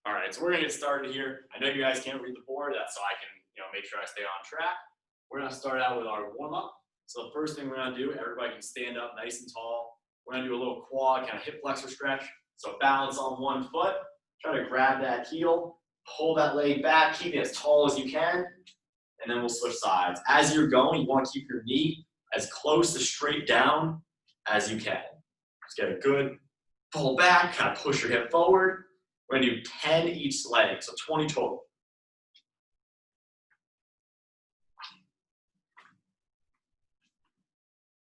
All right, so we're gonna get started here. I know you guys can't read the board, that's so I can, make sure I stay on track. We're gonna start out with our warm-up. So the first thing we're gonna do, everybody can stand up nice and tall. We're gonna do a little quad, kind of hip flexor stretch. So balance on one foot, try to grab that heel, pull that leg back, keep it as tall as you can, and then we'll switch sides. As you're going, you wanna keep your knee as close to straight down as you can. Just get a good pull back, kind of push your hip forward. We're gonna do 10 each leg, so 20 total.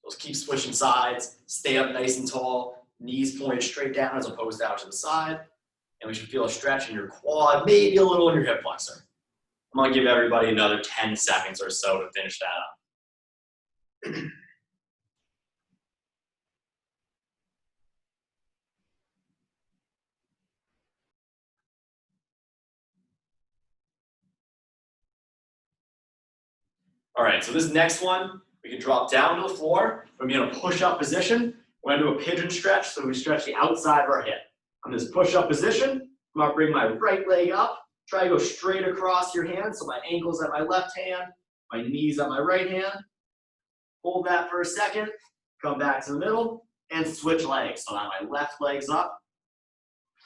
Just keep switching sides, stay up nice and tall, knees pointed straight down as opposed to out to the side. And we should feel a stretch in your quad, maybe a little in your hip flexor. I'm gonna give everybody another 10 seconds or so to finish that up. All right, so this next one, we can drop down to the floor. We're gonna be in a push-up position. We're gonna do a pigeon stretch, so we stretch the outside of our hip. On this push-up position, I'm gonna bring my right leg up, try to go straight across your hand, so my ankle's at my left hand, my knees at my right hand. Hold that for a second, come back to the middle, and switch legs. So now my left leg's up.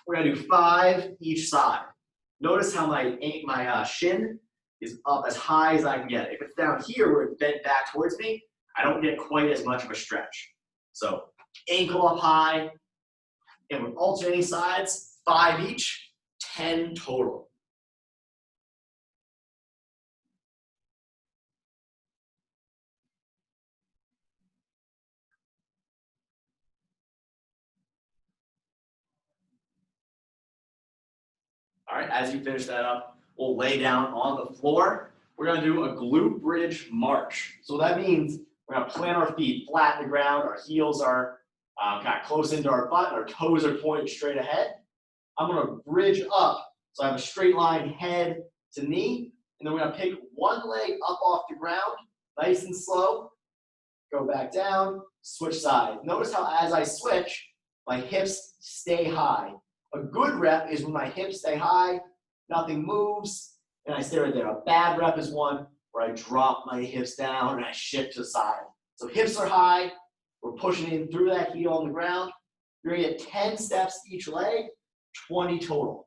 We're gonna do 5 each side. Notice how my shin is up as high as I can get it. If it's down here where it's bent back towards me, I don't get quite as much of a stretch. So ankle up high, and with alternating sides, 5 each, 10 total. All right, as you finish that up, we'll lay down on the floor. We're gonna do a glute bridge march. So that means we're gonna plant our feet flat in the ground, our heels are kind of close into our butt, our toes are pointed straight ahead. I'm gonna bridge up, so I have a straight line head to knee, and then we're gonna pick one leg up off the ground, nice and slow, go back down, switch sides. Notice how as I switch, my hips stay high. A good rep is when my hips stay high, nothing moves, and I stay right there. A bad rep is one where I drop my hips down and I shift to the side. So hips are high, we're pushing in through that heel on the ground. You're gonna get 10 steps each leg, 20 total.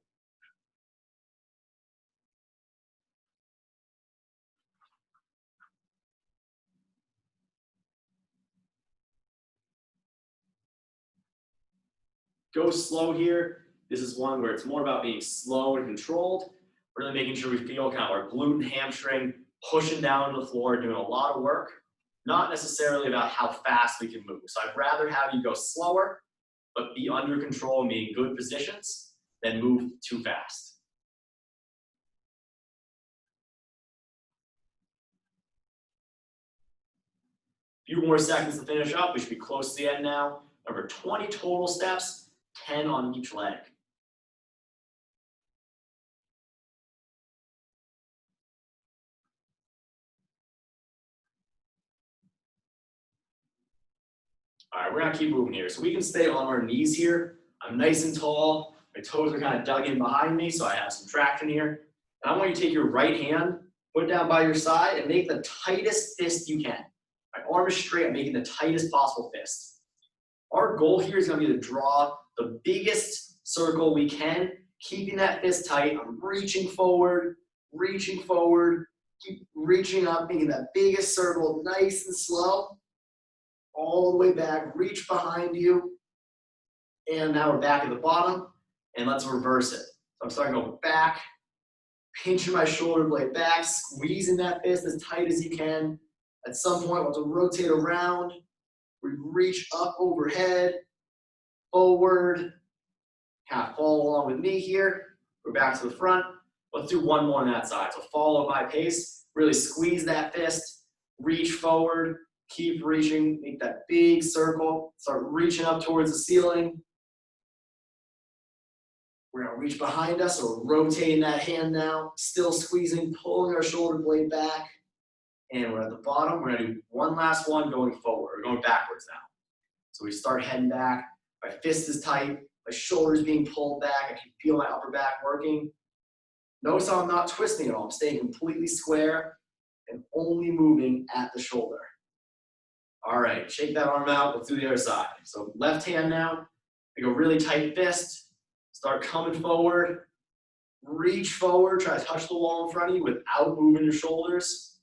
Go slow here. This is one where it's more about being slow and controlled. Really making sure we feel kind of our glute and hamstring pushing down to the floor, doing a lot of work, not necessarily about how fast we can move. So I'd rather have you go slower, but be under control and be in good positions than move too fast. A few more seconds to finish up. We should be close to the end now. Remember, 20 total steps, 10 on each leg. All right, we're gonna keep moving here. So we can stay on our knees here. I'm nice and tall. My toes are kind of dug in behind me, so I have some traction here. And I want you to take your right hand, put it down by your side, and make the tightest fist you can. My arm is straight, I'm making the tightest possible fist. Our goal here is gonna be to draw the biggest circle we can, keeping that fist tight. I'm reaching forward, keep reaching up, making that biggest circle nice and slow. All the way back, reach behind you. And now we're back at the bottom, and let's reverse it. So I'm starting to go back, pinching my shoulder blade back, squeezing that fist as tight as you can. At some point, we'll have to rotate around. We reach up overhead, forward, kind of follow along with me here. We're back to the front. Let's do one more on that side. So follow my pace, really squeeze that fist, reach forward, keep reaching, make that big circle, start reaching up towards the ceiling. We're gonna reach behind us, so we're rotating that hand now, still squeezing, pulling our shoulder blade back. And we're at the bottom. We're gonna do one last one going forward. We're going backwards now. So we start heading back. My fist is tight. My shoulders being pulled back. I can feel my upper back working. Notice how I'm not twisting at all. I'm staying completely square and only moving at the shoulder. All right, shake that arm out. Let's do the other side. So left hand now. Make a really tight fist. Start coming forward. Reach forward. Try to touch the wall in front of you without moving your shoulders.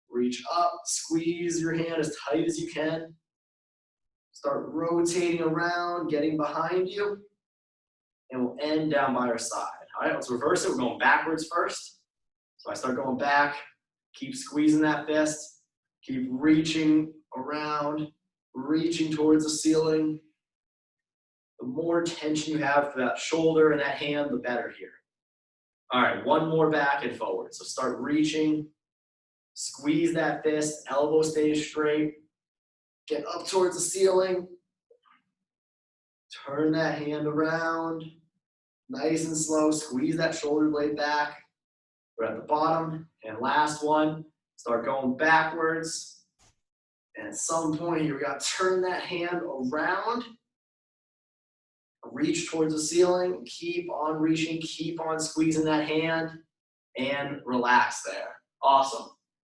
Reach up. Squeeze your hand as tight as you can. Start rotating around, getting behind you. And we'll end down by our side. All right, let's reverse it. We're going backwards first. So I start going back. Keep squeezing that fist. Keep reaching around, reaching towards the ceiling. The more tension you have for that shoulder and that hand, the better here. All right, one more back and forward. So start reaching, squeeze that fist, elbow stays straight. Get up towards the ceiling. Turn that hand around. Nice and slow, squeeze that shoulder blade back. We're at the bottom. And last one, start going backwards. And at some point here, we got to turn that hand around. Reach towards the ceiling. Keep on reaching, keep on squeezing that hand. And relax there. Awesome.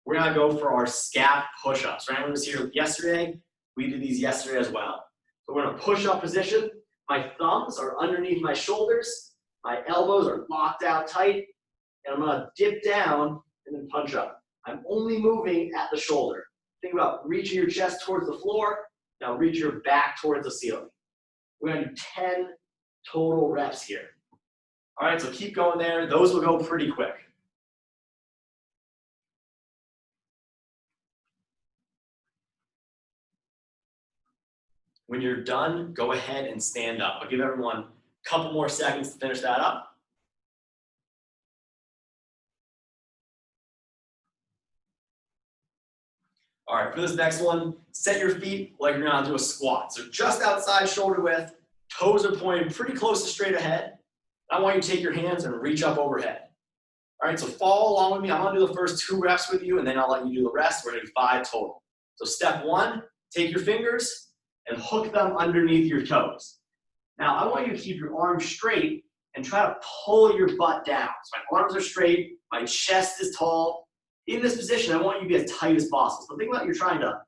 We're gonna go for our scap push-ups. Right? When I was here yesterday, we did these yesterday as well. So we're in a push-up position. My thumbs are underneath my shoulders. My elbows are locked out tight. And I'm gonna dip down and then punch up. I'm only moving at the shoulder. Think about reaching your chest towards the floor. Now reach your back towards the ceiling. We're gonna do 10 total reps here. All right, so keep going there. Those will go pretty quick. When you're done, go ahead and stand up. I'll give everyone a couple more seconds to finish that up. All right, for this next one, set your feet like you're gonna do a squat. So just outside shoulder width, toes are pointed pretty close to straight ahead. I want you to take your hands and reach up overhead. All right, so follow along with me. I'm gonna do the first 2 reps with you, and then I'll let you do the rest. We're gonna do 5 total. So step 1, take your fingers and hook them underneath your toes. Now, I want you to keep your arms straight and try to pull your butt down. So my arms are straight, my chest is tall. In this position, I want you to be as tight as possible. So think about you're trying to,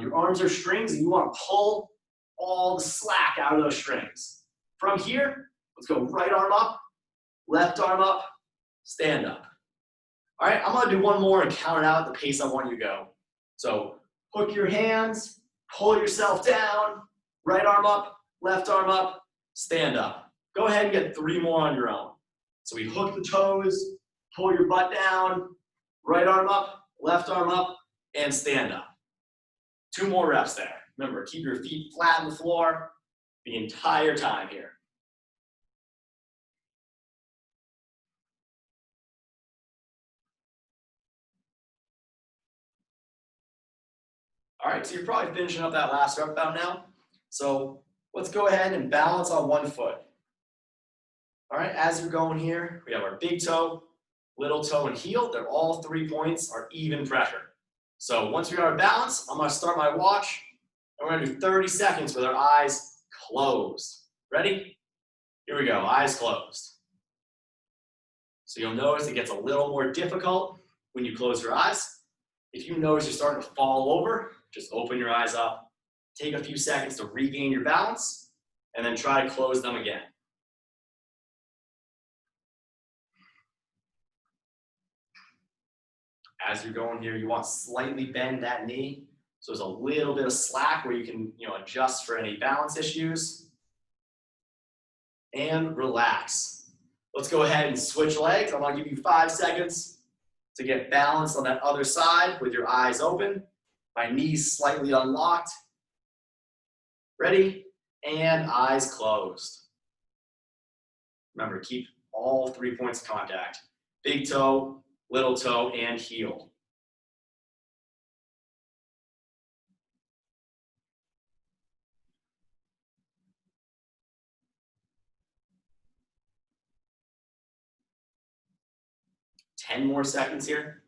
your arms are strings and you want to pull all the slack out of those strings. From here, let's go right arm up, left arm up, stand up. All right, I'm gonna do one more and count it out at the pace I want you to go. So hook your hands, pull yourself down, right arm up, left arm up, stand up. Go ahead and get 3 more on your own. So we hook the toes, pull your butt down, right arm up, left arm up, and stand up. 2 more reps there. Remember, keep your feet flat on the floor the entire time here. All right, so you're probably finishing up that last rep about now. So let's go ahead and balance on one foot. All right, as you're going here, we have our big toe, little toe, and heel. They're all 3 points are even pressure. So once we're out of balance, I'm gonna start my watch, and we're gonna do 30 seconds with our eyes closed. Ready? Here we go, eyes closed. So you'll notice it gets a little more difficult when you close your eyes. If you notice you're starting to fall over, just open your eyes up, take a few seconds to regain your balance, and then try to close them again. As you're going here, you want to slightly bend that knee, so there's a little bit of slack where you can adjust for any balance issues. And relax. Let's go ahead and switch legs. I'm going to give you 5 seconds to get balanced on that other side with your eyes open. My knees slightly unlocked. Ready? And eyes closed. Remember, keep all 3 points of contact. Big toe, little toe, and heel. Ten more seconds here.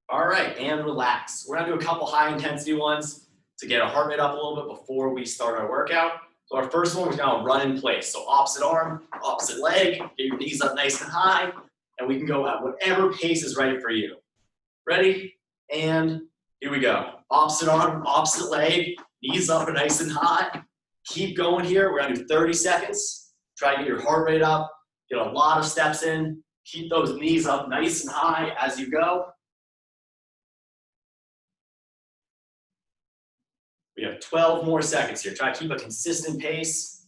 All All right, and relax. We're gonna do a couple high intensity ones to get our heart rate up a little bit before we start our workout. So our first one, we're gonna run in place. So opposite arm, opposite leg, get your knees up nice and high, and we can go at whatever pace is right for you. Ready? And here we go. Opposite arm, opposite leg, knees up and nice and high. Keep going here. We're gonna do 30 seconds. Try to get your heart rate up, get a lot of steps in. Keep those knees up nice and high as you go. We have 12 more seconds here. Try to keep a consistent pace.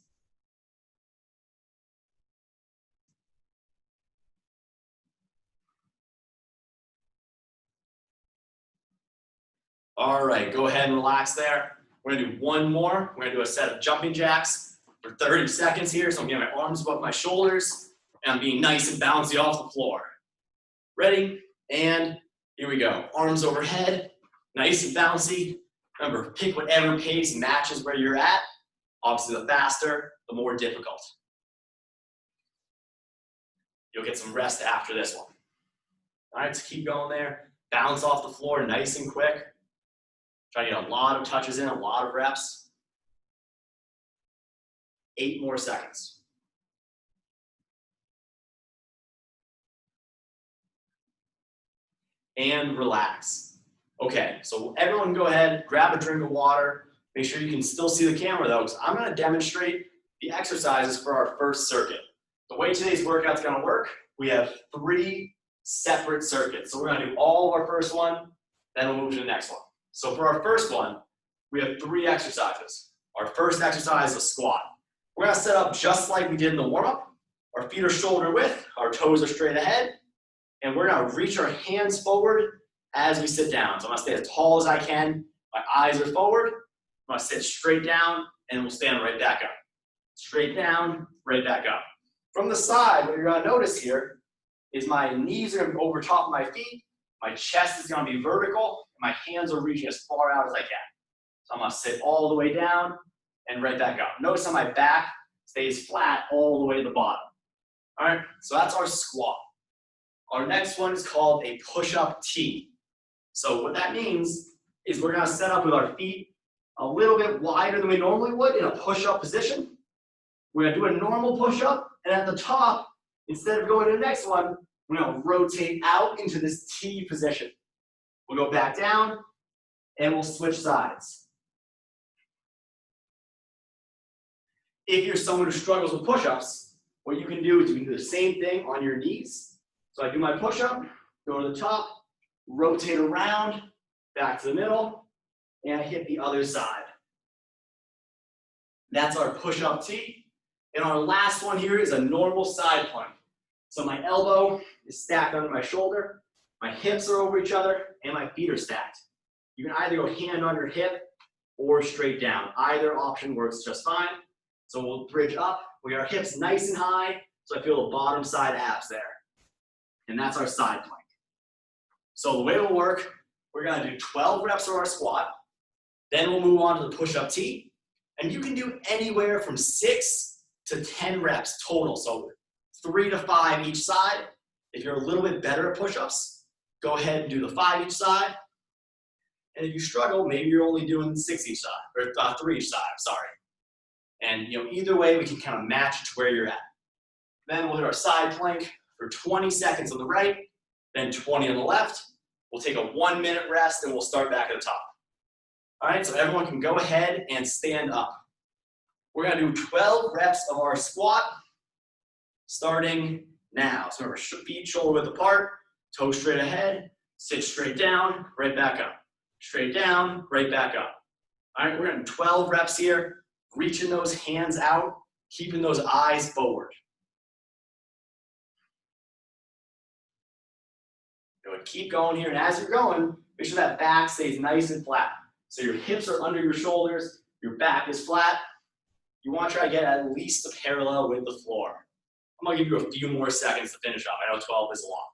All right, go ahead and relax there. We're gonna do one more. We're gonna do a set of jumping jacks for 30 seconds here. So I'm getting my arms above my shoulders and I'm being nice and bouncy off the floor. Ready? And here we go. Arms overhead, nice and bouncy. Remember, pick whatever pace matches where you're at. Obviously, the faster, the more difficult. You'll get some rest after this one. All right, so keep going there. Bounce off the floor nice and quick. Try to get a lot of touches in, a lot of reps. 8 more seconds. And relax. Okay, so everyone go ahead, grab a drink of water. Make sure you can still see the camera though, because I'm gonna demonstrate the exercises for our first circuit. The way today's workout's gonna work, we have 3 separate circuits. So we're gonna do all of our first one, then we'll move to the next one. So for our first one, we have 3 exercises. Our first exercise is a squat. We're gonna set up just like we did in the warm-up. Our feet are shoulder width, our toes are straight ahead, and we're gonna reach our hands forward as we sit down. So I'm gonna stay as tall as I can, my eyes are forward, I'm gonna sit straight down, and we'll stand right back up. Straight down, right back up. From the side, what you're gonna notice here is my knees are gonna be over top of my feet, my chest is gonna be vertical, and my hands are reaching as far out as I can. So I'm gonna sit all the way down and right back up. Notice how my back stays flat all the way to the bottom. All right, so that's our squat. Our next one is called a push-up T. So what that means is we're gonna set up with our feet a little bit wider than we normally would in a push-up position. We're gonna do a normal push-up, and at the top, instead of going to the next one, we're gonna rotate out into this T position. We'll go back down, and we'll switch sides. If you're someone who struggles with push-ups, what you can do is you can do the same thing on your knees. So I do my push-up, go to the top, rotate around, back to the middle, and I hit the other side. That's our push-up T. And our last one here is a normal side plank. So my elbow is stacked under my shoulder, my hips are over each other, and my feet are stacked. You can either go hand on your hip or straight down. Either option works just fine. So we'll bridge up, we got our hips nice and high, so I feel the bottom side abs there. And that's our side plank. So the way it'll work, we're gonna do 12 reps of our squat, then we'll move on to the push-up T, and you can do anywhere from 6 to 10 reps total, so 3 to 5 each side. If you're a little bit better at push-ups, go ahead and do the 5 each side, and if you struggle, maybe you're only doing 6 each side, or 3 each side, sorry. And either way, we can kind of match it to where you're at. Then we'll hit our side plank for 20 seconds on the right, then 20 on the left. We'll take a 1-minute rest and we'll start back at the top. All right, so everyone can go ahead and stand up. We're gonna do 12 reps of our squat starting now. So remember, feet shoulder width apart, toes straight ahead, sit straight down, right back up. Straight down, right back up. All right, we're gonna do 12 reps here, reaching those hands out, keeping those eyes forward. Good. Keep going here, and as you're going, make sure that back stays nice and flat. So your hips are under your shoulders, your back is flat. You want to try to get at least a parallel with the floor. I'm gonna give you a few more seconds to finish up. I know 12 is a lot.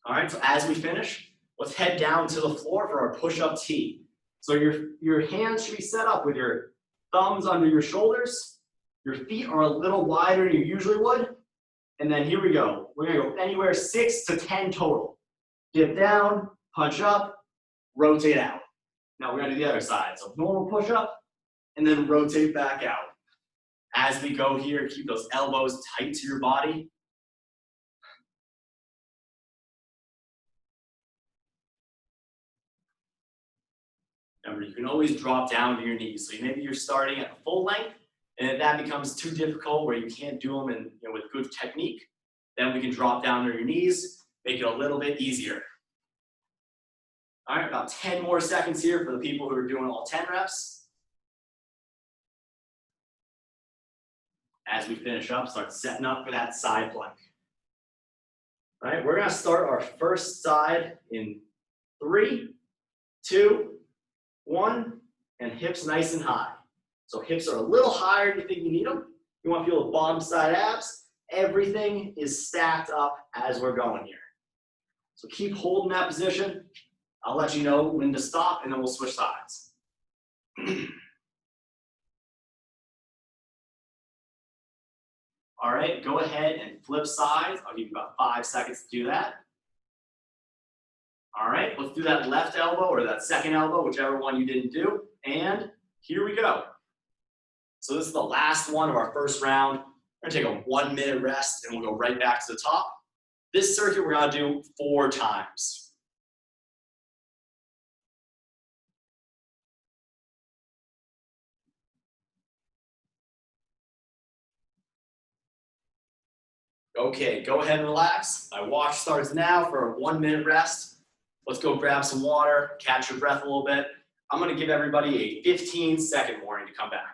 All right, so as we finish, let's head down to the floor for our push-up T. So your hands should be set up with your thumbs under your shoulders. Your feet are a little wider than you usually would. And then here we go. we're gonna go anywhere 6 to 10 total. Dip down, punch up, rotate out. Now we're gonna do the other side. So normal push up, and then rotate back out. As we go here, keep those elbows tight to your body. Remember, you can always drop down to your knees. So maybe you're starting at full length, and if that becomes too difficult where you can't do them with good technique, then we can drop down to your knees, make it a little bit easier. All right, about 10 more seconds here for the people who are doing all 10 reps. As we finish up, start setting up for that side plank. All right, we're gonna start our first side in 3, 2, 1, and hips nice and high. So hips are a little higher if you think you need them. You want to feel the bottom side abs. Everything is stacked up as we're going here. So keep holding that position. I'll let you know when to stop, and then we'll switch sides. All right, go ahead and flip sides. I'll give you about 5 seconds to do that. All right, let's do that left elbow or that second elbow, whichever one you didn't do. And here we go. So this is the last one of our first round. We're gonna take a 1-minute rest and we'll go right back to the top. This circuit we're gonna do 4 times. Okay, go ahead and relax. My watch starts now for a 1-minute rest. Let's go grab some water, catch your breath a little bit. I'm gonna give everybody a 15-second warning to come back.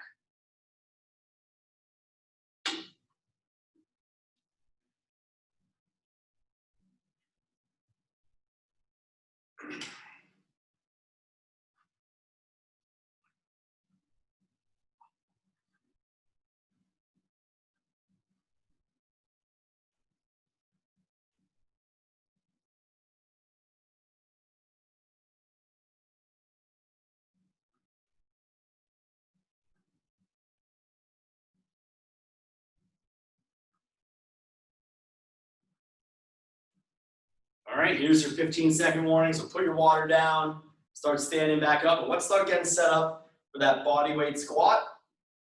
All right, here's your 15-second warning. So put your water down, start standing back up, and let's start getting set up for that body weight squat.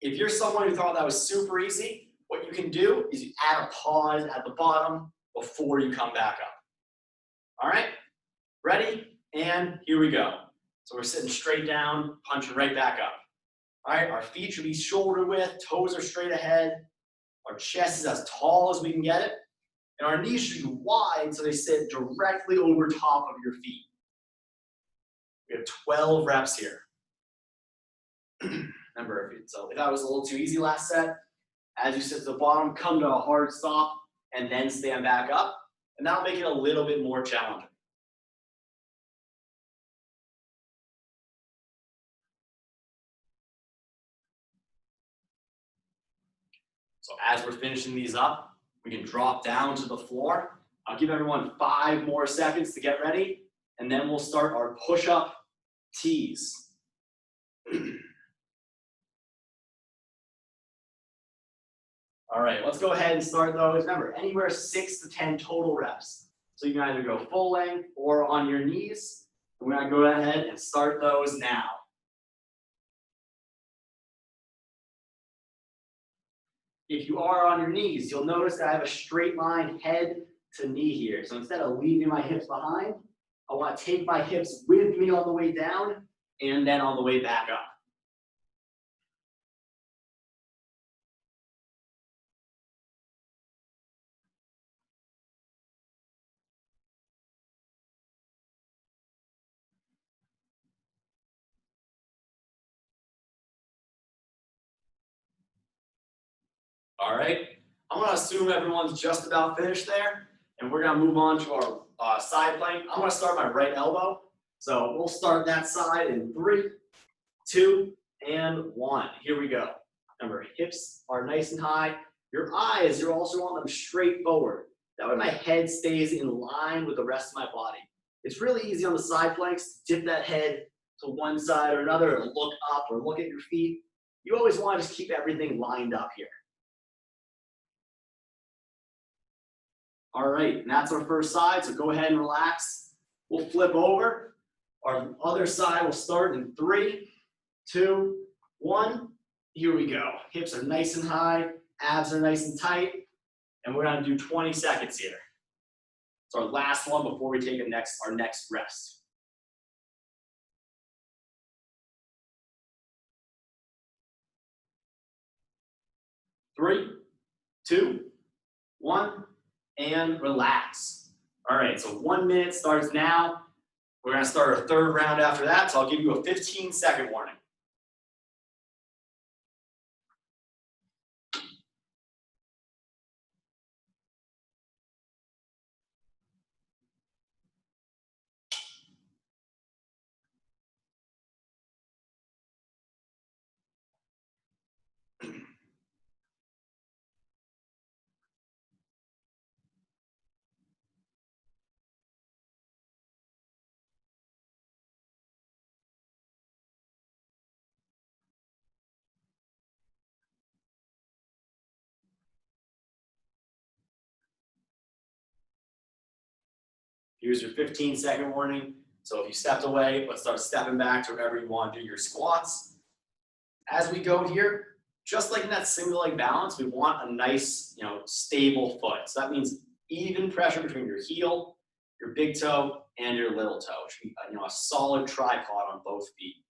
If you're someone who thought that was super easy, what you can do is you add a pause at the bottom before you come back up. All right, ready? And here we go. So we're sitting straight down, punching right back up. All right, our feet should be shoulder width, toes are straight ahead. Our chest is as tall as we can get it. And our knees should be wide so they sit directly over top of your feet. We have 12 reps here. Remember, if that was a little too easy last set, as you sit to the bottom, come to a hard stop, and then stand back up. And that'll make it a little bit more challenging. So as we're finishing these up, we can drop down to the floor. I'll give everyone 5 more seconds to get ready, and then we'll start our push-up tees. All right, let's go ahead and start those. Remember, anywhere 6 to 10 total reps. So you can either go full length or on your knees. We're gonna go ahead and start those now. If you are on your knees, you'll notice that I have a straight line head to knee here. So instead of leaving my hips behind, I want to take my hips with me on the way down and then on the way back up. All right, I'm gonna assume everyone's just about finished there, and we're gonna move on to our side plank. I'm gonna start my right elbow. So we'll start that side in 3, 2, and 1. Here we go. Remember, hips are nice and high. Your eyes, you also want them straight forward. That way my head stays in line with the rest of my body. It's really easy on the side planks to dip that head to one side or another, or look up or look at your feet. You always want to just keep everything lined up here. All right, and that's our first side, so go ahead and relax. We'll flip over. Our other side will start in 3, 2, 1. Here we go. Hips are nice and high, abs are nice and tight, and we're gonna do 20 seconds here. It's our last one before we take our next rest. 3, 2, 1, and relax. All right, so 1 minute starts now. We're gonna start our third round after that, so I'll give you a 15-second warning. Here's your 15-second warning. So if you stepped away, let's start stepping back to wherever you want to do your squats. As we go here, just like in that single leg balance, we want a nice, stable foot. So that means even pressure between your heel, your big toe, and your little toe. It should be, a solid tripod on both feet.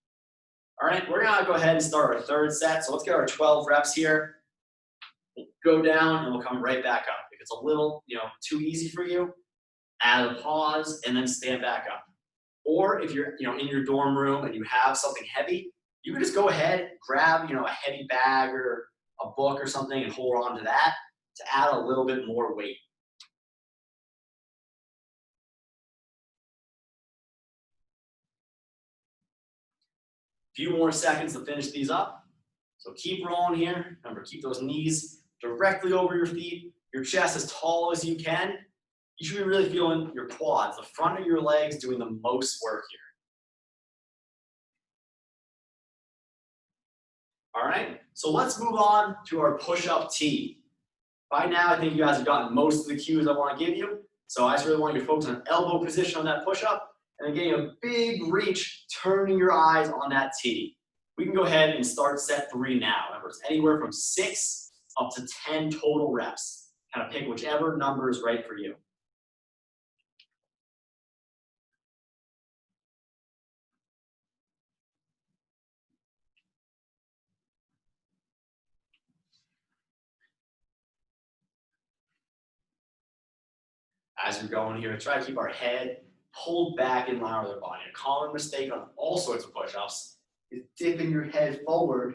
All right, we're gonna go ahead and start our third set. So let's get our 12 reps here. We'll go down and we'll come right back up. If it's a little, too easy for you, add a pause and then stand back up. Or if you're, in your dorm room and you have something heavy, you can just go ahead, grab, a heavy bag or a book or something and hold on to that to add a little bit more weight. A few more seconds to finish these up. So keep rolling here. Remember, keep those knees directly over your feet, your chest as tall as you can. You should be really feeling your quads, the front of your legs doing the most work here. All right, so let's move on to our push-up T. By now, I think you guys have gotten most of the cues I want to give you. So I just really want you to focus on elbow position on that push-up and then getting a big reach, turning your eyes on that T. We can go ahead and start set 3 now. Remember, it's anywhere from 6 up to 10 total reps. Kind of pick whichever number is right for you. As we're going here, try to keep our head pulled back in line with our body. A common mistake on all sorts of push-ups is dipping your head forward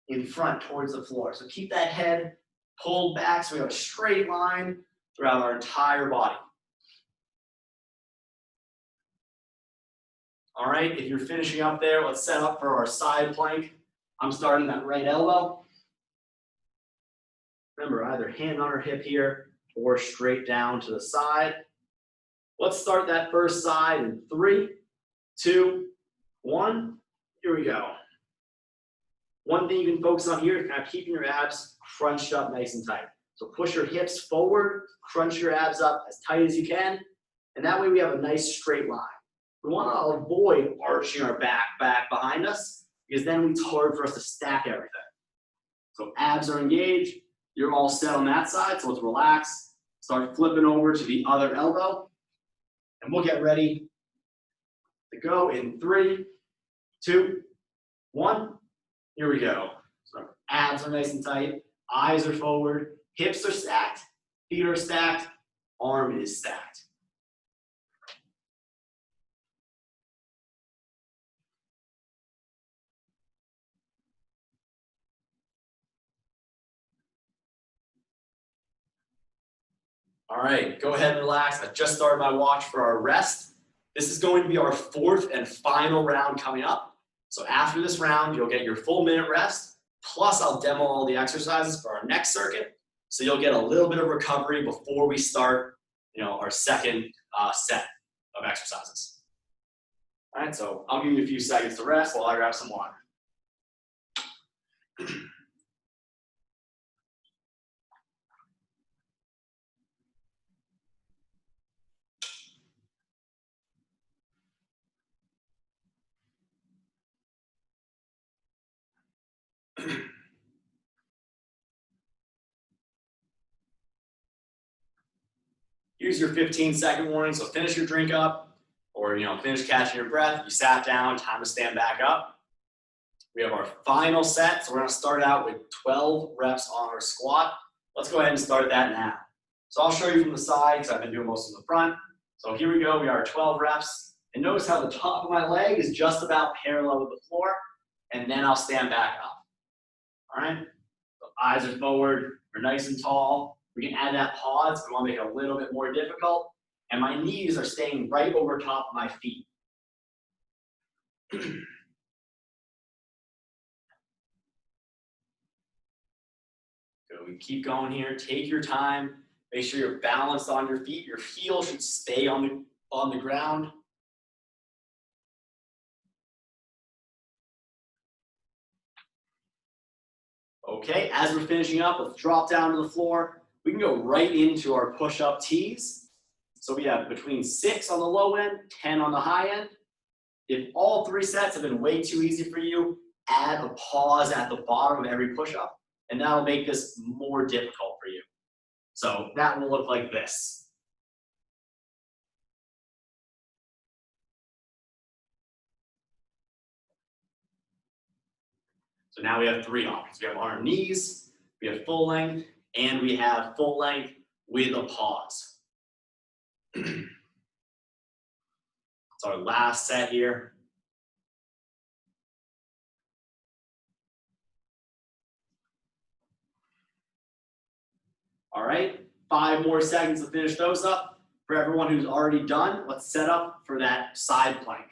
in front towards the floor. So keep that head pulled back so we have a straight line throughout our entire body. All right, if you're finishing up there, let's set up for our side plank. I'm starting that right elbow. Remember, either hand on our hip here or straight down to the side. Let's start that first side in 3, 2, 1. Here we go. One thing you can focus on here is kind of keeping your abs crunched up nice and tight. So push your hips forward, crunch your abs up as tight as you can, and that way we have a nice straight line. We want to avoid arching our back behind us because then it's hard for us to stack everything. So abs are engaged. You're all set on that side, so let's relax. Start flipping over to the other elbow, and we'll get ready to go in 3, 2, 1. Here we go. So abs are nice and tight, eyes are forward, hips are stacked, feet are stacked, arm is stacked. All right, go ahead and relax. I just started my watch for our rest. This is going to be our 4th and final round coming up. So after this round, you'll get your full minute rest, plus I'll demo all the exercises for our next circuit. So you'll get a little bit of recovery before we start, our second set of exercises. All right, so I'll give you a few seconds to rest while I grab some water. Here's your 15-second warning. So finish your drink up, or finish catching your breath. You sat down, time to stand back up. We have our final set. So we're gonna start out with 12 reps on our squat. Let's go ahead and start that now. So I'll show you from the side because I've been doing most of the front. So here we go, we are 12 reps. And notice how the top of my leg is just about parallel with the floor, and then I'll stand back up. All right? So eyes are forward, we're nice and tall. We can add that pause, we want to make it a little bit more difficult. And my knees are staying right over top of my feet. So we keep going here, take your time. Make sure you're balanced on your feet. Your heel should stay on the ground. Okay, as we're finishing up, let's drop down to the floor. We can go right into our push-up tees. So we have between 6 on the low end, 10 on the high end. If all 3 sets have been way too easy for you, add a pause at the bottom of every push-up, and that'll make this more difficult for you. So that will look like this. So now we have 3 options. We have on our knees, we have full length, and we have full length with a pause. It's our last set here. All right, 5 more seconds to finish those up. For everyone who's already done, let's set up for that side plank.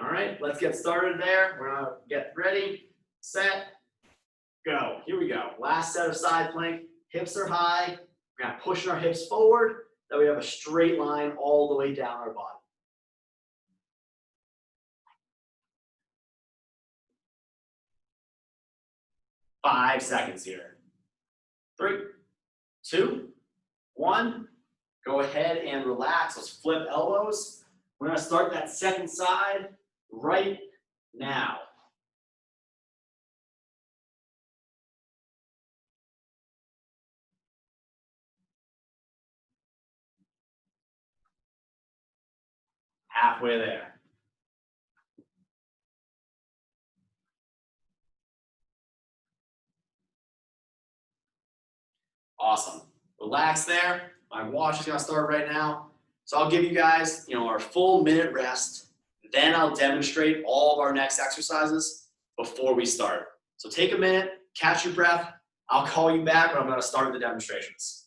All right, let's get started there. We're gonna get ready, set, go. Here we go. Last set of side plank. Hips are high. We're gonna push our hips forward. That we have a straight line all the way down our body. Five seconds here. 3, 2, 1. Go ahead and relax. Let's flip elbows. We're gonna start that second side right now. Halfway there. Awesome. Relax there. My watch is gonna start right now. So I'll give you guys, our full minute rest. Then I'll demonstrate all of our next exercises before we start. So take a minute, catch your breath. I'll call you back when I'm gonna start the demonstrations.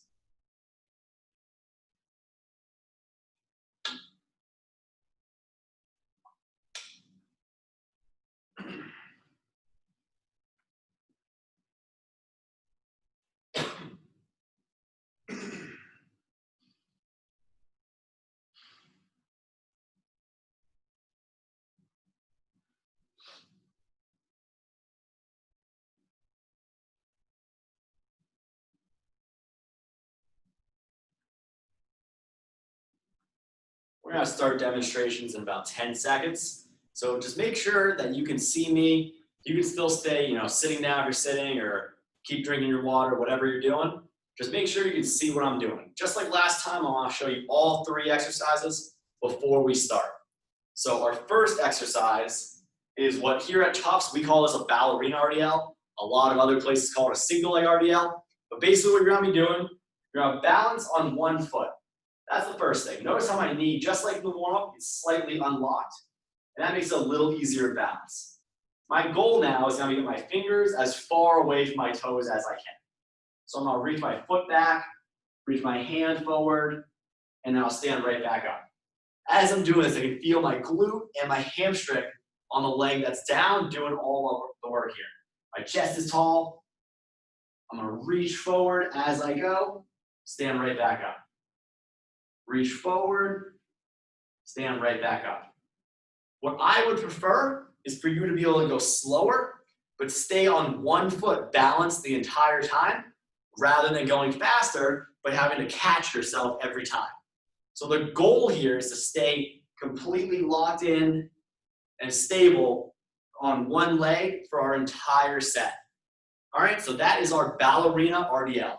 We're gonna start demonstrations in about 10 seconds. So just make sure that you can see me. You can still stay, sitting down if you're sitting, or keep drinking your water, whatever you're doing. Just make sure you can see what I'm doing. Just like last time, I wanna show you all 3 exercises before we start. So our first exercise is what here at Tufts, we call this a ballerina RDL. A lot of other places call it a single leg RDL. But basically what you're gonna be doing, you're gonna balance on one foot. That's the first thing. Notice how my knee, just like the warm-up, is slightly unlocked. And that makes it a little easier to balance. My goal now is gonna get my fingers as far away from my toes as I can. So I'm gonna reach my foot back, reach my hand forward, and then I'll stand right back up. As I'm doing this, I can feel my glute and my hamstring on the leg that's down doing all of the work here. My chest is tall. I'm gonna reach forward as I go, stand right back up. Reach forward, stand right back up. What I would prefer is for you to be able to go slower, but stay on one foot balanced the entire time, rather than going faster, but having to catch yourself every time. So the goal here is to stay completely locked in and stable on one leg for our entire set. All right, so that is our ballerina RDL.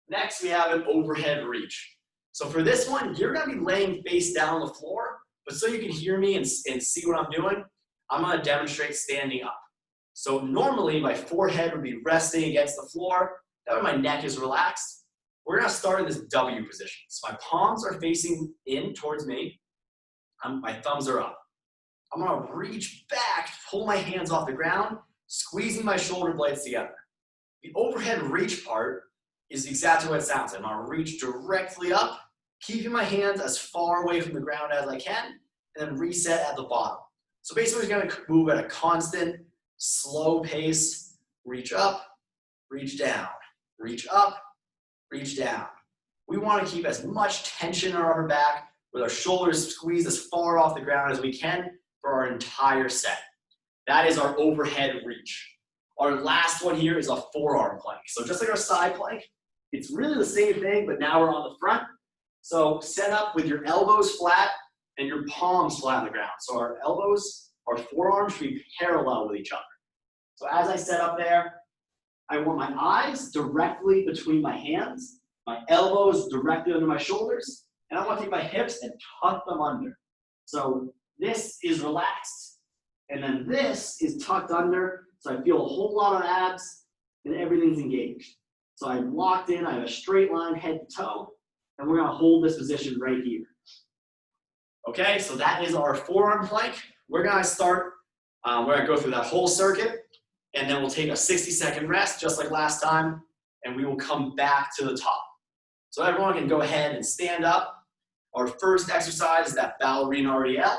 Next, we have an overhead reach. So for this one, you're gonna be laying face down on the floor, but so you can hear me and see what I'm doing, I'm gonna demonstrate standing up. So normally my forehead would be resting against the floor, that way my neck is relaxed. We're gonna start in this W position. So my palms are facing in towards me, my thumbs are up. I'm gonna reach back, pull my hands off the ground, squeezing my shoulder blades together. The overhead reach part is exactly what it sounds like. I'm gonna reach directly up, keeping my hands as far away from the ground as I can, and then reset at the bottom. So basically we're gonna move at a constant, slow pace, reach up, reach down, reach up, reach down. We wanna keep as much tension in our upper back with our shoulders squeezed as far off the ground as we can for our entire set. That is our overhead reach. Our last one here is a forearm plank. So just like our side plank, it's really the same thing, but now we're on the front. So set up with your elbows flat and your palms flat on the ground. So our elbows, our forearms should be parallel with each other. So as I set up there, I want my eyes directly between my hands, my elbows directly under my shoulders, and I want to take my hips and tuck them under. So this is relaxed, and then this is tucked under, so I feel a whole lot of abs, and everything's engaged. So I'm locked in, I have a straight line head to toe, and we're gonna hold this position right here. Okay, so that is our forearm plank. We're gonna start, we're gonna go through that whole circuit, and then we'll take a 60-second rest, just like last time, and we will come back to the top. So everyone can go ahead and stand up. Our first exercise is that ballerina RDL.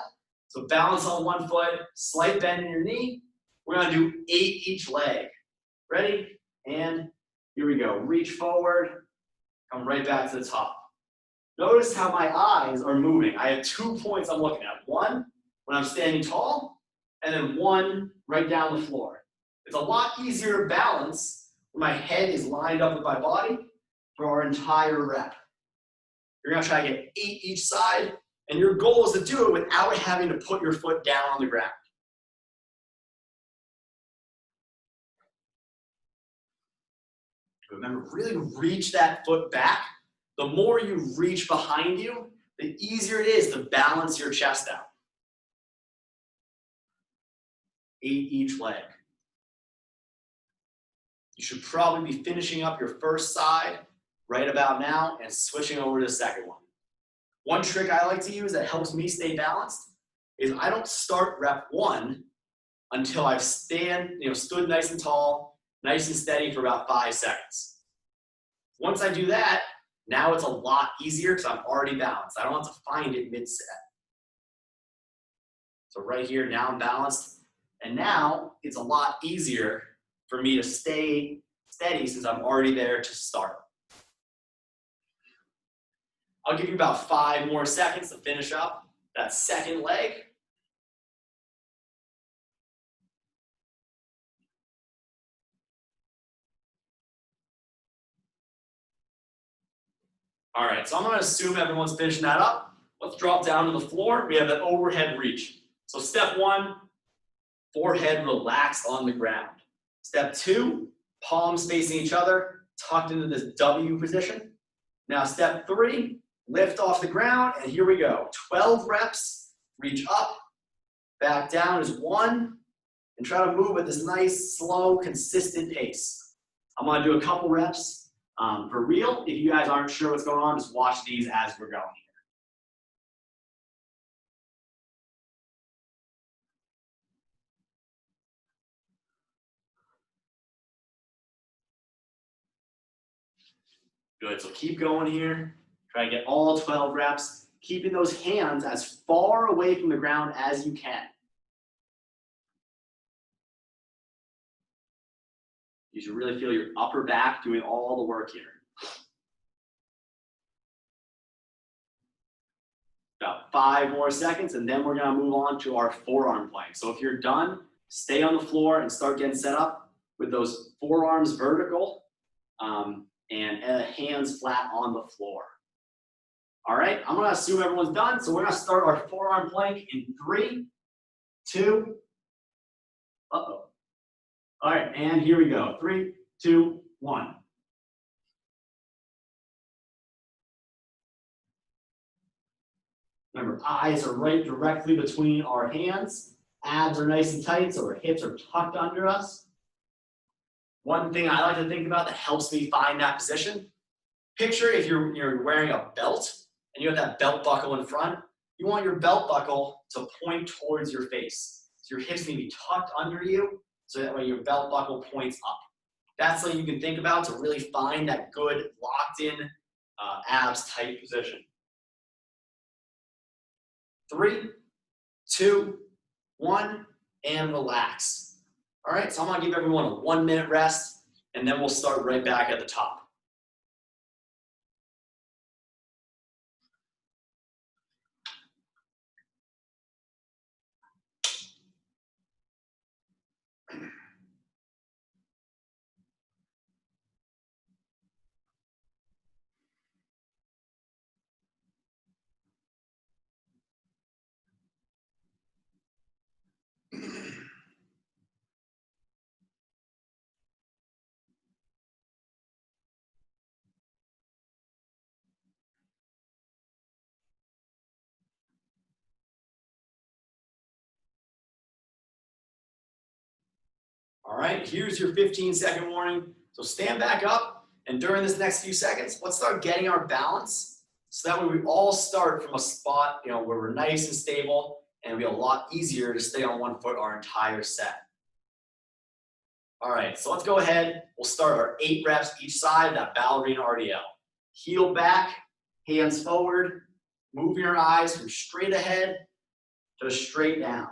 So balance on one foot, slight bend in your knee. We're gonna do 8 each leg. Ready? And here we go. Reach forward, come right back to the top. Notice how my eyes are moving. I have 2 points I'm looking at. One, when I'm standing tall, and then one right down the floor. It's a lot easier to balance when my head is lined up with my body for our entire rep. You're gonna try to get 8 each side, and your goal is to do it without having to put your foot down on the ground. Remember, really reach that foot back. The more you reach behind you, the easier it is to balance your chest out. 8 each leg. You should probably be finishing up your first side right about now and switching over to the second one. One trick I like to use that helps me stay balanced is I don't start rep 1 until I've stood nice and tall, nice and steady for about 5 seconds. Once I do that, now it's a lot easier because I'm already balanced. I don't have to find it mid-set. So right here, now I'm balanced. And now it's a lot easier for me to stay steady since I'm already there to start. I'll give you about 5 more seconds to finish up that second leg. All right, so I'm gonna assume everyone's finishing that up. Let's drop down to the floor. We have that overhead reach. So step 1, forehead relaxed on the ground. Step 2, palms facing each other, tucked into this W position. Now step 3, lift off the ground, and here we go. 12 reps, reach up, back down is 1, and try to move at this nice, slow, consistent pace. I'm gonna do a couple reps for real. If you guys aren't sure what's going on, just watch these as we're going here. Good, so keep going here. Try to get all 12 reps, keeping those hands as far away from the ground as you can. You should really feel your upper back doing all the work here. About 5 more seconds, and then we're gonna move on to our forearm plank. So if you're done, stay on the floor and start getting set up with those forearms vertical and hands flat on the floor. All right, I'm gonna assume everyone's done. So we're gonna start our forearm plank in 3, 2, uh-oh. All right, and here we go. 3, 2, 1. Remember, eyes are right directly between our hands. Abs are nice and tight, so our hips are tucked under us. One thing I like to think about that helps me find that position, picture if you're wearing a belt and you have that belt buckle in front, you want your belt buckle to point towards your face. So your hips need to be tucked under you, so that way your belt buckle points up. That's something you can think about to really find that good locked in abs tight position. 3, 2, 1, and relax. All right, so I'm gonna give everyone a 1-minute rest, and then we'll start right back at the top. All right, here's your 15-second warning. So stand back up, and during this next few seconds, let's start getting our balance. So that way we all start from a spot, where we're nice and stable, and it'll be a lot easier to stay on one foot our entire set. All right, so let's go ahead. We'll start our 8 reps each side, that ballerina RDL. Heel back, hands forward, move your eyes from straight ahead to straight down.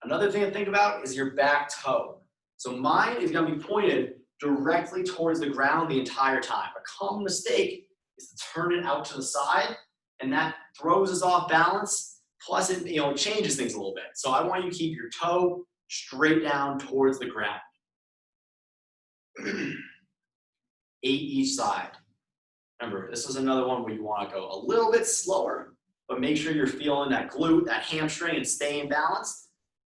Another thing to think about is your back toe. So mine is going to be pointed directly towards the ground the entire time. A common mistake is to turn it out to the side, and that throws us off balance. Plus, it changes things a little bit. So I want you to keep your toe straight down towards the ground. 8 each side. Remember, this is another one where you want to go a little bit slower, but make sure you're feeling that glute, that hamstring, and staying balanced,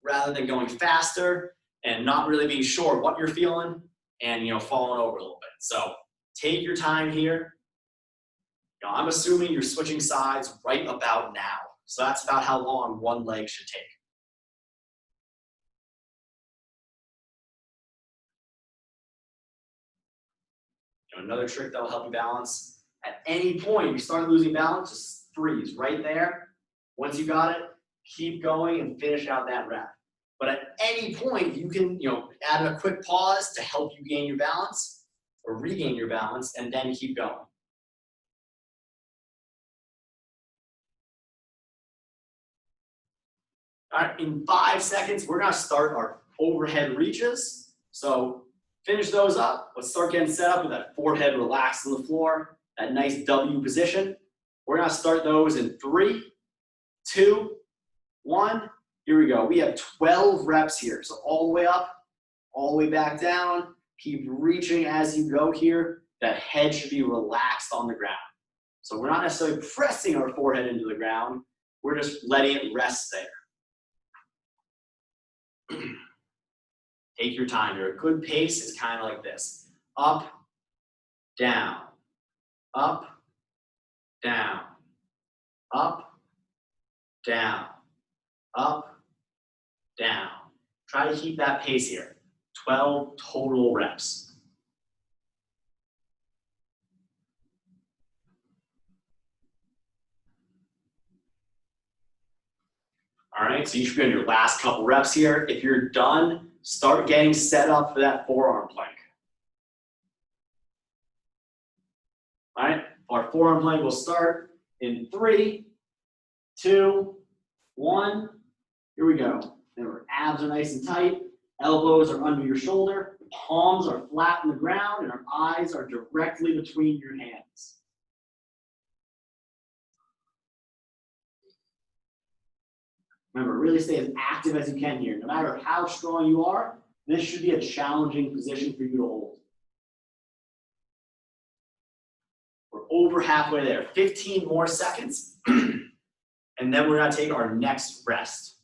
rather than going faster and not really being sure what you're feeling and falling over a little bit. So take your time here. I'm assuming you're switching sides right about now. So that's about how long one leg should take. Another trick that will help you balance. At any point you start losing balance, just freeze right there. Once you got it, keep going and finish out that rep. But at any point, you can add a quick pause to help you gain your balance or regain your balance, and then keep going. All right, in 5 seconds, we're gonna start our overhead reaches. So finish those up. Let's start getting set up with that forehead relaxed on the floor, that nice W position. We're gonna start those in 3, 2, 1. Here we go. We have 12 reps here. So all the way up, all the way back down. Keep reaching as you go here. That head should be relaxed on the ground. So we're not necessarily pressing our forehead into the ground. We're just letting it rest there. Take your time. Your good pace is kind of like this. Up, down, up, down, up, down, up, down. Try to keep that pace here. 12 total reps. All right, so you should be on your last couple reps here. If you're done, start getting set up for that forearm plank. All right, our forearm plank will start in 3, 2, 1. Here we go. Remember, abs are nice and tight, elbows are under your shoulder, palms are flat on the ground, and our eyes are directly between your hands. Remember, really stay as active as you can here. No matter how strong you are, this should be a challenging position for you to hold. We're over halfway there. 15 more seconds, and then we're gonna take our next rest.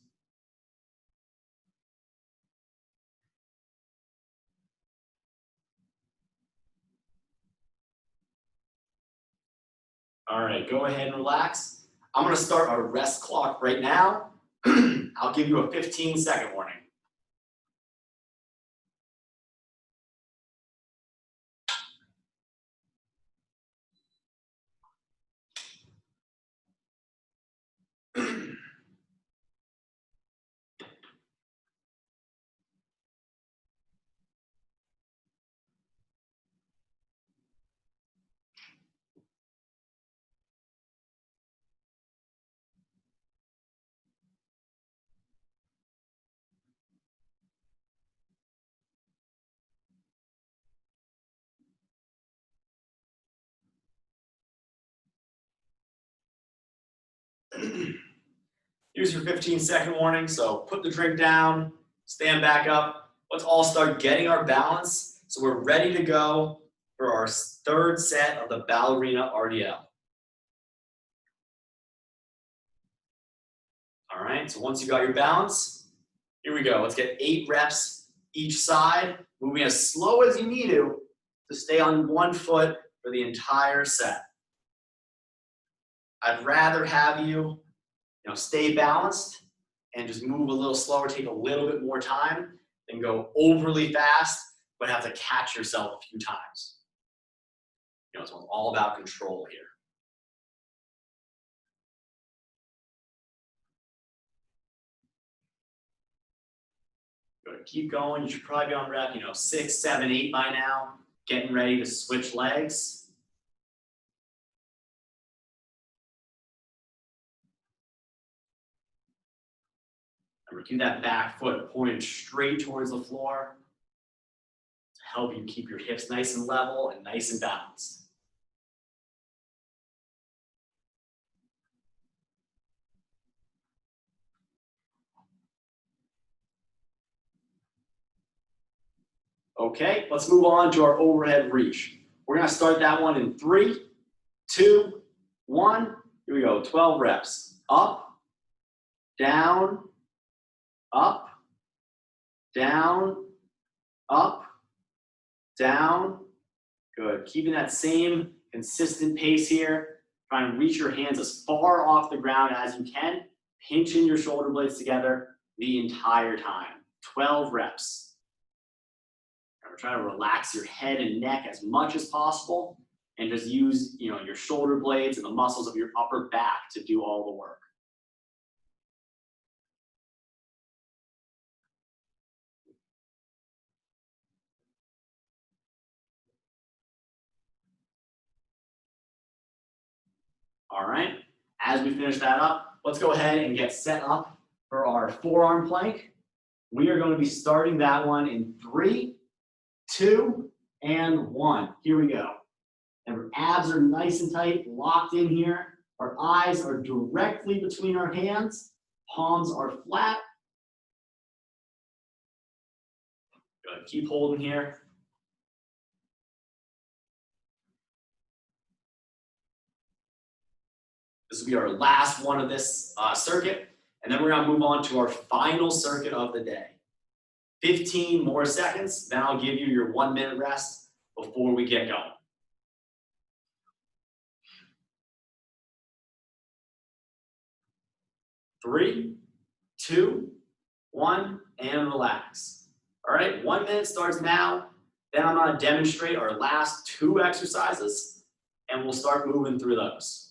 All right, go ahead and relax. I'm gonna start our rest clock right now. I'll give you a 15-second warning. Here's your 15-second warning. So put the drink down, stand back up. Let's all start getting our balance. So we're ready to go for our third set of the ballerina RDL. All right, so once you got your balance, here we go. Let's get 8 reps each side, moving as slow as you need to stay on one foot for the entire set. I'd rather have you stay balanced and just move a little slower, take a little bit more time than go overly fast, but have to catch yourself a few times. It's all about control here. Good, keep going. You should probably be on rep, 6, 7, 8 by now. Getting ready to switch legs. Remember, keep that back foot pointed straight towards the floor to help you keep your hips nice and level and nice and balanced. Okay, let's move on to our overhead reach. We're gonna start that one in 3, 2, 1. Here we go, 12 reps. Up, down, up, down, up, down. Good, keeping that same consistent pace here. Try and reach your hands as far off the ground as you can, pinching your shoulder blades together the entire time. 12 reps. Try to relax your head and neck as much as possible and just use your shoulder blades and the muscles of your upper back to do all the work. All right, as we finish that up, let's go ahead and get set up for our forearm plank. We are going to be starting that one in 3, 2, and 1. Here we go. And our abs are nice and tight, locked in here. Our eyes are directly between our hands. Palms are flat. Good. Keep holding here. This will be our last one of this circuit. And then we're going to move on to our final circuit of the day. 15 more seconds, then I'll give you your 1-minute rest before we get going. Three, 2, 1, and relax. All right, 1 minute starts now. Then I'm gonna demonstrate our last 2 exercises, and we'll start moving through those.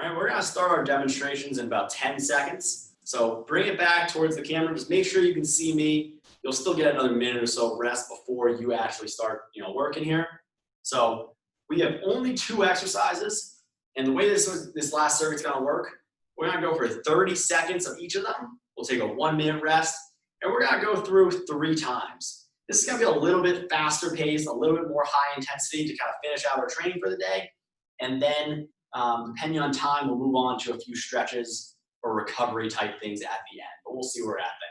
All right, we're gonna start our demonstrations in about 10 seconds. So bring it back towards the camera. Just make sure you can see me. You'll still get another minute or so of rest before you actually start, working here. So we have only 2 exercises, and the way this last circuit's gonna work, we're gonna go for 30 seconds of each of them. We'll take a 1-minute rest, and we're gonna go through 3 times. This is gonna be a little bit faster paced, a little bit more high intensity to kind of finish out our training for the day, and then depending on time, we'll move on to a few stretches or recovery type things at the end, but we'll see where we're at there.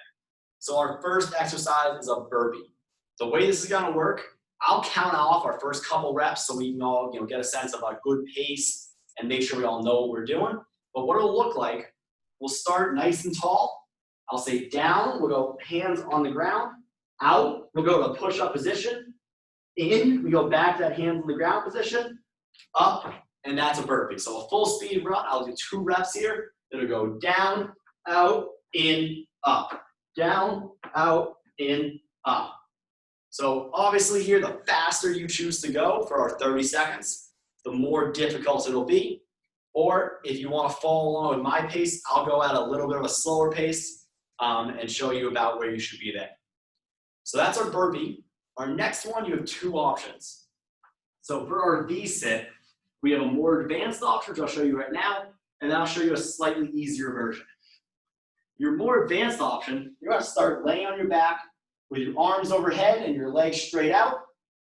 So our first exercise is a burpee. The way this is gonna work, I'll count off our first couple reps so we can all get a sense of a good pace and make sure we all know what we're doing. But what it'll look like, we'll start nice and tall. I'll say down, we'll go hands on the ground. Out, we'll go to push-up position. In, we go back to that hands on the ground position. Up, and that's a burpee. So a full speed run, I'll do 2 reps here. It'll go down, out, in, up. Down, out, in, up. So obviously here, the faster you choose to go for our 30 seconds, the more difficult it'll be. Or if you want to follow along with my pace, I'll go at a little bit of a slower pace and show you about where you should be there. So that's our burpee. Our next one, you have 2 options. So for our V-sit, we have a more advanced option, which I'll show you right now, and then I'll show you a slightly easier version. Your more advanced option, you're gonna start laying on your back with your arms overhead and your legs straight out.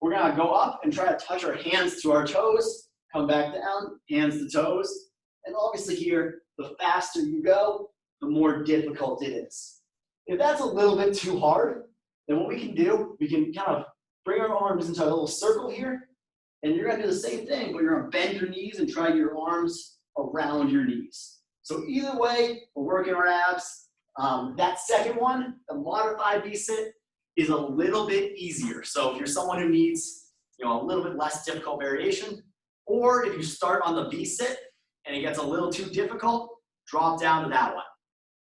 We're gonna go up and try to touch our hands to our toes, come back down, hands to toes. And obviously here, the faster you go, the more difficult it is. If that's a little bit too hard, then what we can do, we can kind of bring our arms into a little circle here, and you're gonna do the same thing, but you're gonna bend your knees and try your arms around your knees. So either way, we're working our abs. That second one, the modified V-sit, is a little bit easier. So if you're someone who needs a little bit less difficult variation, or if you start on the V-sit and it gets a little too difficult, drop down to that one.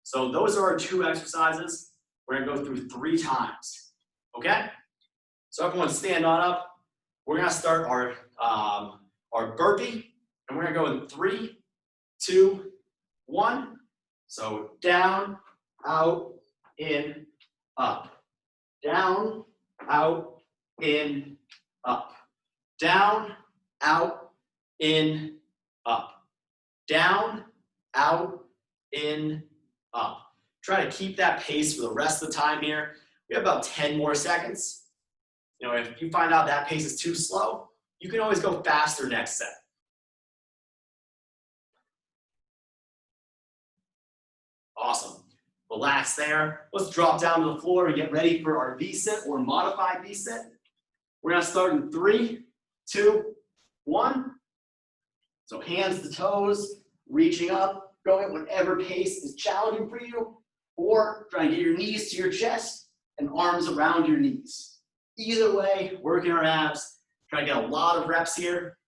So those are our 2 exercises. We're gonna go through 3 times, okay? So everyone stand on up. We're gonna start our burpee, and we're gonna go in 3, 2, 1. So down, out, in, up. Down, out, in, up. Down, out, in, up. Down, out, in, up. Try to keep that pace for the rest of the time here. We have about 10 more seconds. If you find out that pace is too slow, you can always go faster next set. Awesome. Relax there. Let's drop down to the floor and get ready for our V-sit or modified V-sit. We're gonna start in 3, 2, 1. So hands to toes, reaching up, going at whatever pace is challenging for you, or try and get your knees to your chest and arms around your knees. Either way, working our abs, try to get a lot of reps here.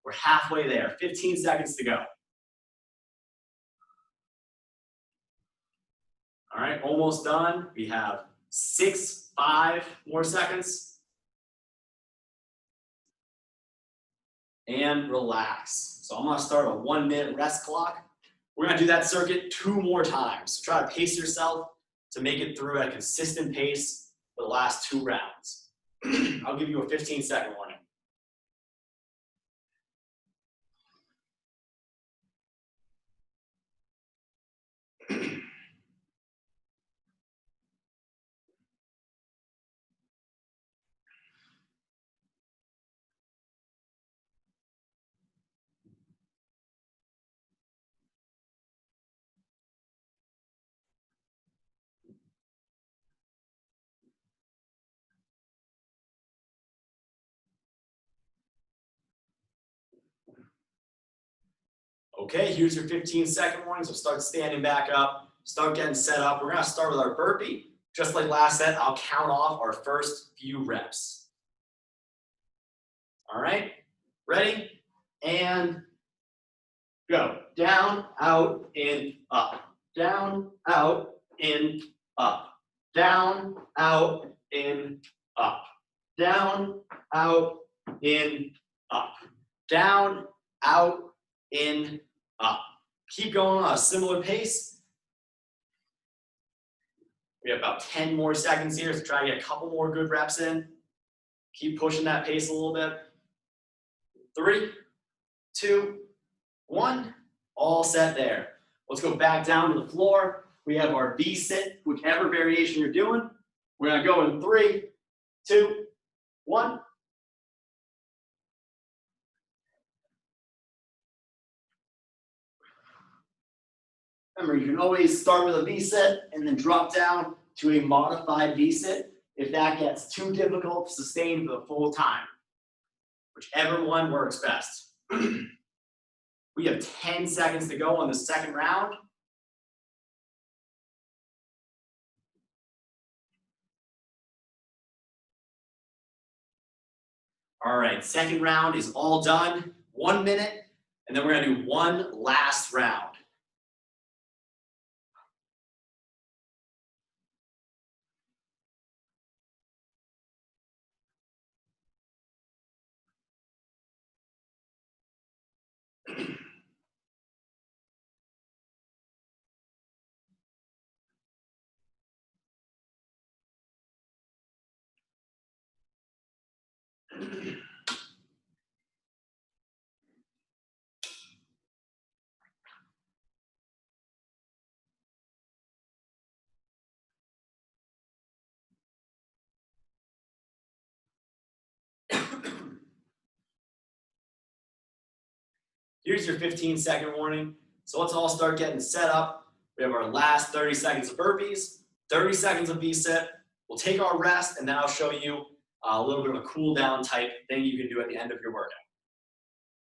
We're halfway there, 15 seconds to go. All right, almost done. We have 6, 5 more seconds. And relax. So I'm gonna start a 1-minute rest clock. We're gonna do that circuit 2 more times. So try to pace yourself to make it through at a consistent pace for the last 2 rounds. I'll give you a 15-second warning. Okay, here's your 15-second warning. So start standing back up, start getting set up. We're gonna start with our burpee. Just like last set, I'll count off our first few reps. All right, ready? And go. Down, out, in, up. Down, out, in, up. Down, out, in, up. Down, out, in, up. Down, out, in, up. Keep going on a similar pace. We have about 10 more seconds here, so try to get a couple more good reps in. Keep pushing that pace a little bit. 3, 2, 1, all set there. Let's go back down to the floor. We have our V-sit, whichever variation you're doing. We're gonna go in 3, 2, 1. Remember, you can always start with a V-sit and then drop down to a modified V-sit if that gets too difficult to sustain for the full time. Whichever one works best. We have 10 seconds to go on the second round. All right, second round is all done. 1 minute, and then we're gonna do one last round. Here's your 15-second warning. So let's all start getting set up. We have our last 30 seconds of burpees, 30 seconds of V-sit. We'll take our rest, and then I'll show you a little bit of a cool down type thing you can do at the end of your workout.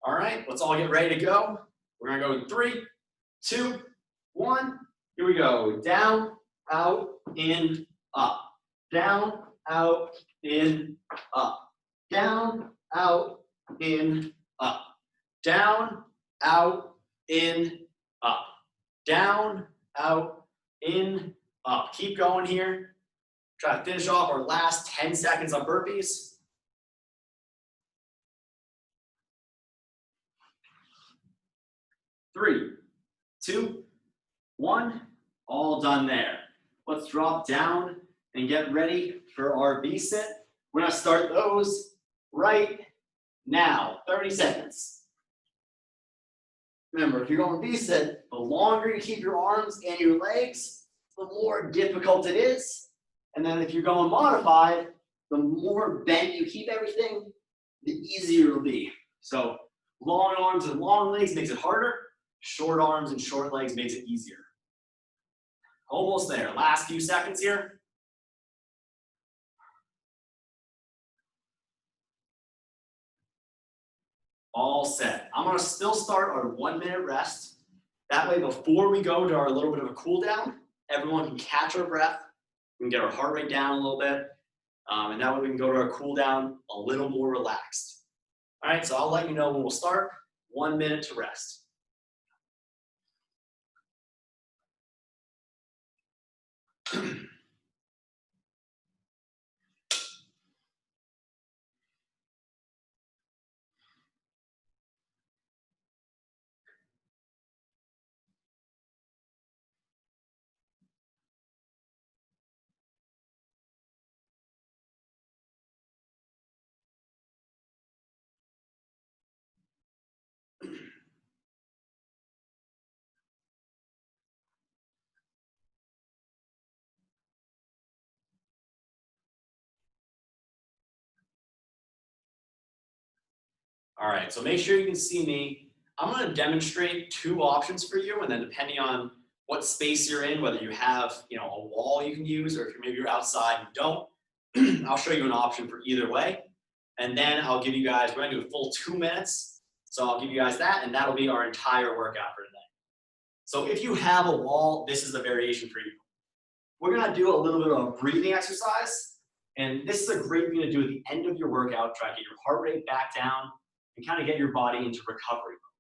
All right, let's all get ready to go. We're gonna go in 3, 2, 1. Here we go. Down, out, in, up. Down, out, in, up. Down, out, in, up. Down, out, in, up. Down, out, in, up. Keep going here. Try to finish off our last 10 seconds on burpees. 3, 2, 1, all done there. Let's drop down and get ready for our V-sit. We're gonna start those right now, 30 seconds. Remember, if you're going V-sit, the longer you keep your arms and your legs, the more difficult it is. And then if you're going modified, the more bent you keep everything, the easier it'll be. So long arms and long legs makes it harder. Short arms and short legs makes it easier. Almost there. Last few seconds here. All set. I'm gonna still start our 1 minute rest. That way, before we go to our little bit of a cool down, everyone can catch our breath. We can get our heart rate down a little bit. And that way we can go to our cool down a little more relaxed. All right, so I'll let you know when we'll start. 1 minute to rest. All right, so make sure you can see me. I'm gonna demonstrate 2 options for you, and then depending on what space you're in, whether you have a wall you can use, or if maybe you're outside and don't, I'll show you an option for either way. And then I'll give you guys, we're gonna do a full 2 minutes. So I'll give you guys that, and that'll be our entire workout for today. So if you have a wall, this is the variation for you. We're gonna do a little bit of a breathing exercise. And this is a great thing to do at the end of your workout. Try to get your heart rate back down and kind of get your body into recovery mode.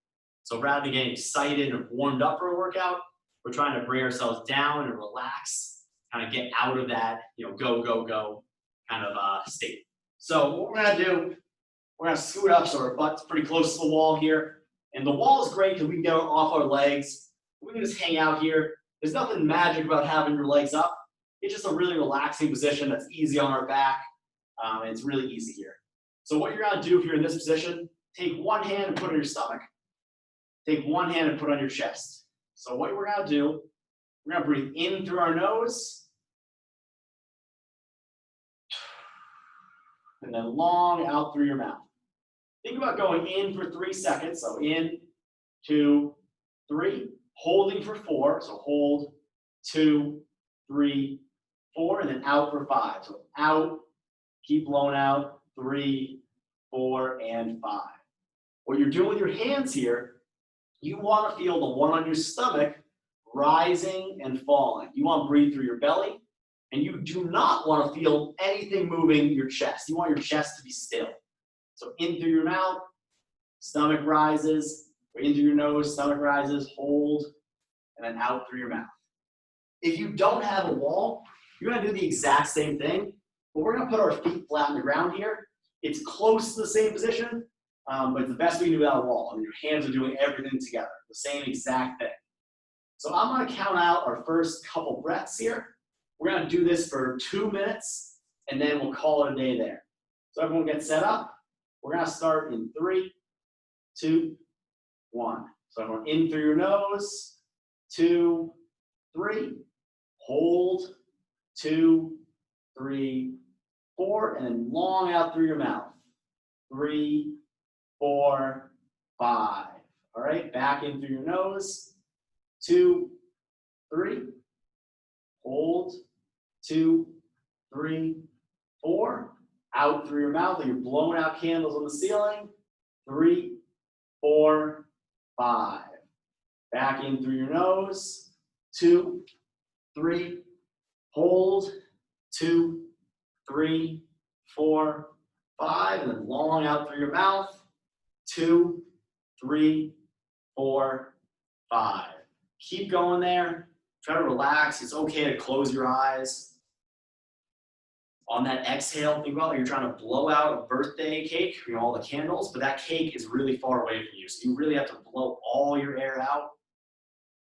So rather than getting excited and warmed up for a workout, we're trying to bring ourselves down and relax, kind of get out of that, go, go, go kind of state. So what we're gonna do, we're gonna scoot up so our butt's pretty close to the wall here, And the wall is great because we can get off our legs. We can just hang out here. There's nothing magic about having your legs up. It's just a really relaxing position that's easy on our back. And it's really easy here. So what you're gonna do if you're in this position, take one hand and put it on your stomach. Take one hand and put it on your chest. So what we're gonna do, we're gonna breathe in through our nose. And then long out through your mouth. Think about going in for 3 seconds. So in, 2, 3. Holding for 4. So hold, 2, 3, 4. And then out for 5. So out, keep blowing out, 3, 4, and 5. What you're doing with your hands here, you want to feel the one on your stomach rising and falling. You want to breathe through your belly. And you do not want to feel anything moving your chest. You want your chest to be still. So in through your mouth, stomach rises, or in through your nose, stomach rises, hold, and then out through your mouth. If you don't have a wall, you're going to do the exact same thing, but we're going to put our feet flat on the ground here. It's close to the same position, but it's the best we can do without a wall. I mean, your hands are doing everything together, the same exact thing. So I'm going to count out our first couple breaths here. We're going to do this for 2 minutes, and then we'll call it a day there. So everyone get set up. We're going to start in 3, 2, 1. So everyone in through your nose, 2, 3. Hold, 2, 3, 4. And then long out through your mouth. 3, 4, 5. All right, back in through your nose, 2, 3. Hold, 2, 3, 4. Out through your mouth, like you're blowing out candles on the ceiling. 3, 4, 5. Back in through your nose. 2, 3. Hold, 2, 3, 4, 5. And then long out through your mouth. 2, 3, 4, 5. Keep going there. Try to relax. It's okay to close your eyes. On that exhale, think about like you're trying to blow out a birthday cake, all the candles, but that cake is really far away from you. So you really have to blow all your air out.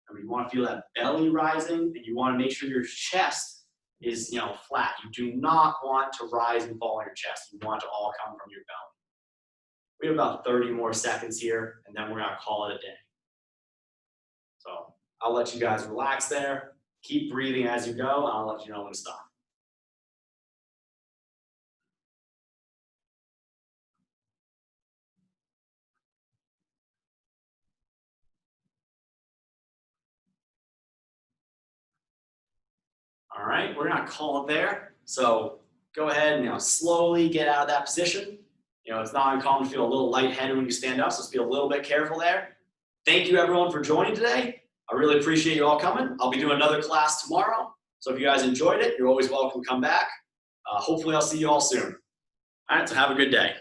I mean, you want to feel that belly rising, and you want to make sure your chest is, flat. You do not want to rise and fall on your chest. You want it to all come from your belly. We have about 30 more seconds here, and then we're going to call it a day. So I'll let you guys relax there. Keep breathing as you go, and I'll let you know when to stop. All right, we're gonna call it there. So go ahead and slowly get out of that position. It's not uncommon to feel a little lightheaded when you stand up, so just be a little bit careful there. Thank you everyone for joining today. I really appreciate you all coming. I'll be doing another class tomorrow. So if you guys enjoyed it, you're always welcome to come back. Hopefully I'll see you all soon. All right, so have a good day.